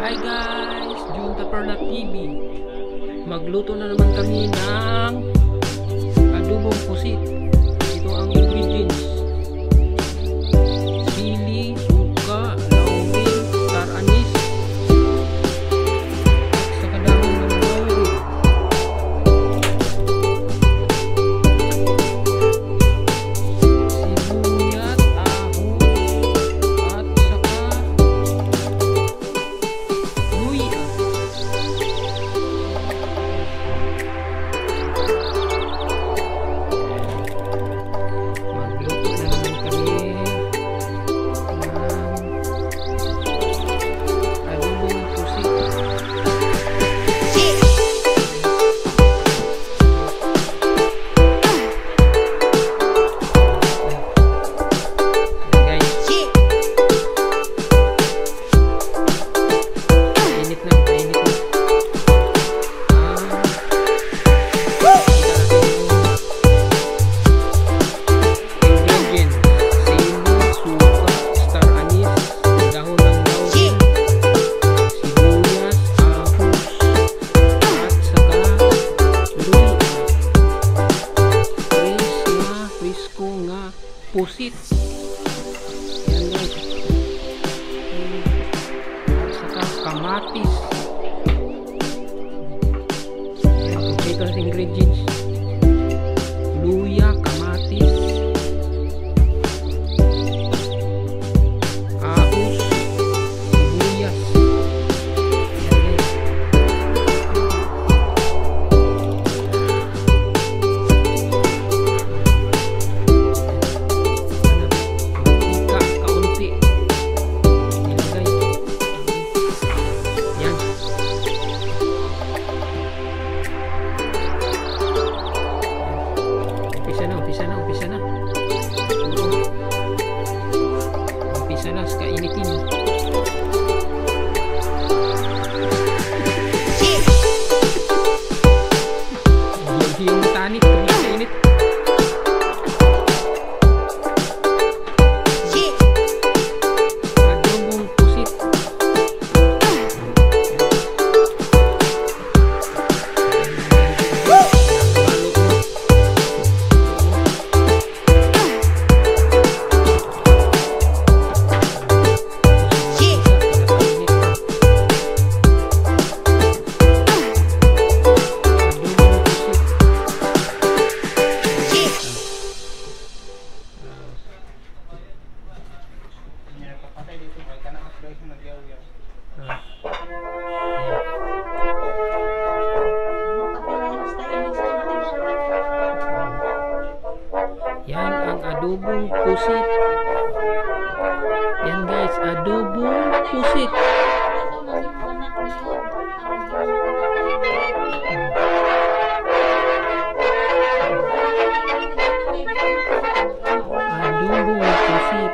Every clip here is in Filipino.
Hi guys! Junta Perla TV. Magluto na naman kami ng adobong pusit. Ito ang ingredients: sili, suka, laurel, star anise, at saka dahon ng laurel. Sibuyat, ahos, at saka luya. Magluto na naman kami ng adobong pusit. Init na, init na. Ingredients: sili, suka, star anise, dahon ng laurel, sibuyas, ahos, at saka luya. Fresco nga pusit. Yan guys. At saka kamatis. Yan, ito ang ingredients: luya, kamatis, ahos, sibuyas. Yan guys. Mantika, kaunti. Nilagay. Yan. Umpisa na, umpisa na, umpisa na. Umpisa na, kainitin. Yung tanik, kainit. Adobong pusit. Yan ang adobong pusit. Yan guys, adobong pusit. Adobong pusit.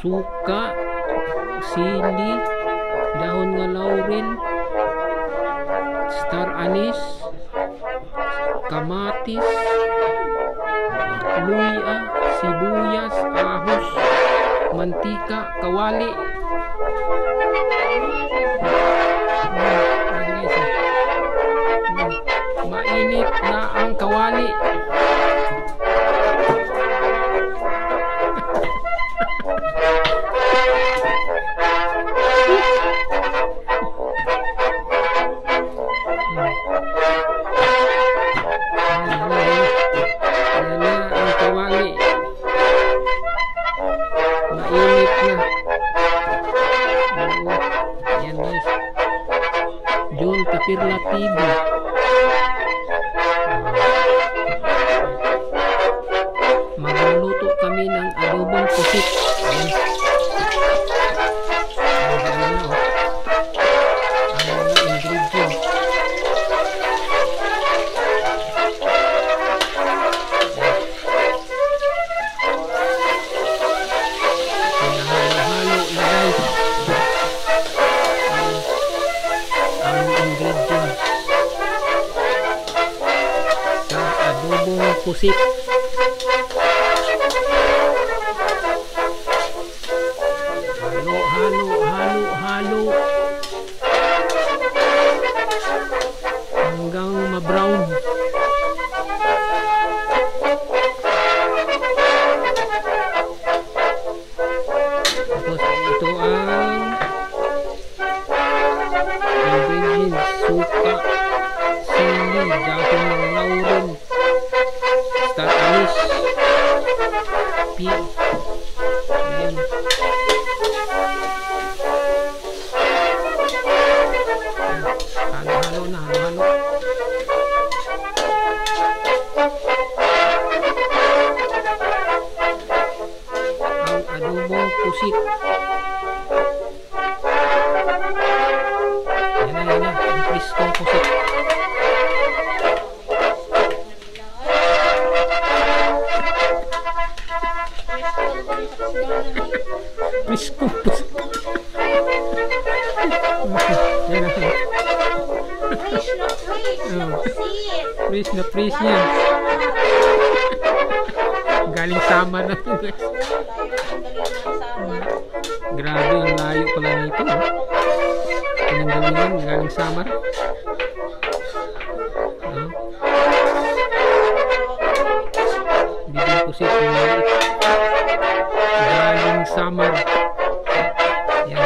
Suka, sili, dahon nga laurel, star anise, kamatis, luya, sibuyas, ahos, mantika, kawali. Mainit na ang kawali. Ayan na ang kawali. Mainit na. Oo. Ayan guys. Junta Perla TV. Magluluto kami ng adobong pusit. Ayan. Ayan na, oh. Ayan na ingredients. Halo-halo na guys ang ingredients sa adobong pusit. Halo-halo P. Ayan. Halo-halo na, halo-halo. Ang adobong pusit. Yan na, ang priskong pusit. Priskong pusit. Yan na. Fresh na fresh yan. Galing Samar na ito, guys. Grabe, ang layo pala nito. Pinanggalingan, galing Samar. Bibig pusit yung maliit. Galing Samar. Yan,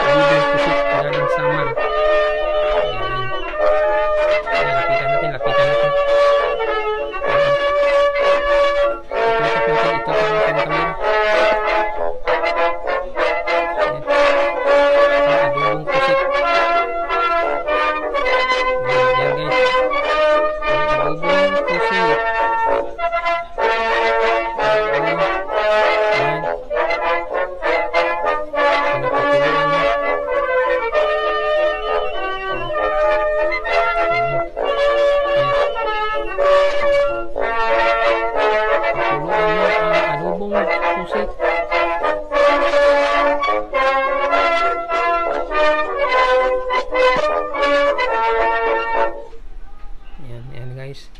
bibig pusit galing Samar. Lapitan natin. Ito natin kamera. Ang adobong pusit. Yan guys. Ang adobong pusit. Yan. Pinapakuluan na. Pusit. Yan guys.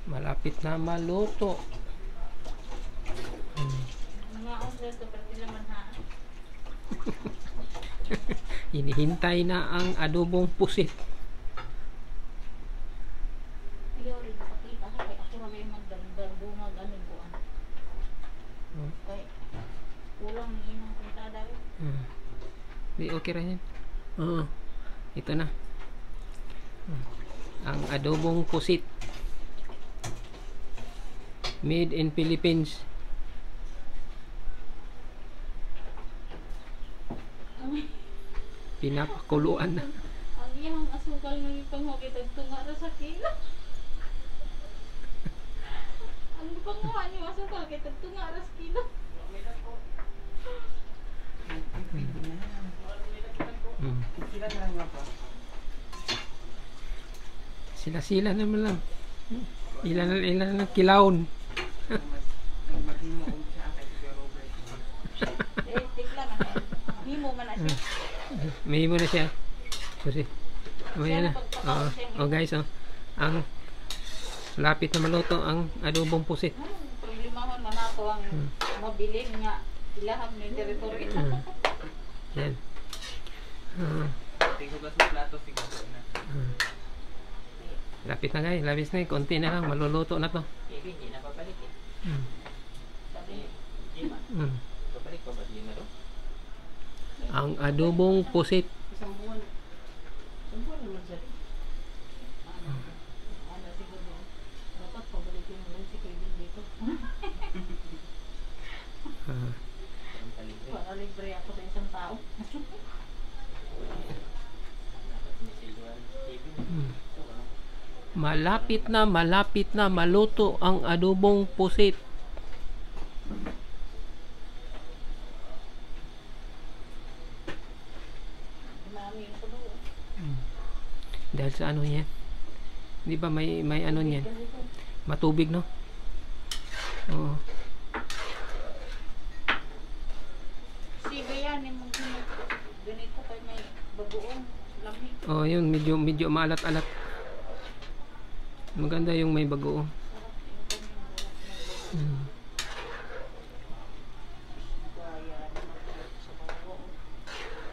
Malapit na maluto. Hinihintay na ang adobong pusit. Di okay ra yan. Ito na. Ang adobong pusit. Made in Philippines. Pinapakuluan na. Ang iyang asukal ng ipanghoki tagtunga ra sa kilo. Ang panguha niyo asukal kay tagtunga ra sa kilo. Sila naman lang. Ilan lang kilawon. Himo man na siya. May himo na siya. Kasi ayan na. Guys, ang lapit na maluto ang adobong pusit. Problemahon man ako ang mabilin nga ilaham ng teritoryo. Yan. Tinghugas mo plato siguro na. Lapit na guys, labis na, konti na lang, maluluto na to. Hindi na papalik eh. Sabi, papalik pa ba din na to? Ang adobong pusit. Isang buwan naman siya. Ano siguro dapat pabalikin mo lang si Kevin dito. Para libre ako sa isang tao. Malapit na maluto ang adobong pusit. Dahil sa ano yan? Di ba may ano yan? Matubig, no? Oo. Sige yan, yung ganito kay may bagoong lamig. Oh, yun, medyo maalat-alat. Maganda yung may bagoong.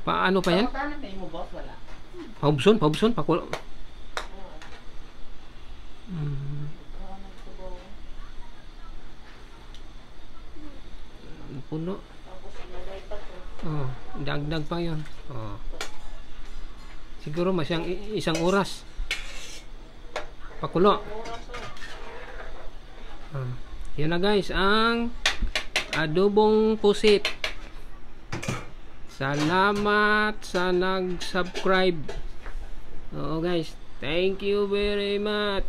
Paano pa yan? Paano tayo mo boss? Wala. Paubson, pakulo. Puno. Oh, dagdag pa yun. Oh. Siguro masyang isang oras. Pakulo. Oras o. Yan na guys, ang adobong pusit. Salamat sa nag-subscribe. Oo guys, thank you very much.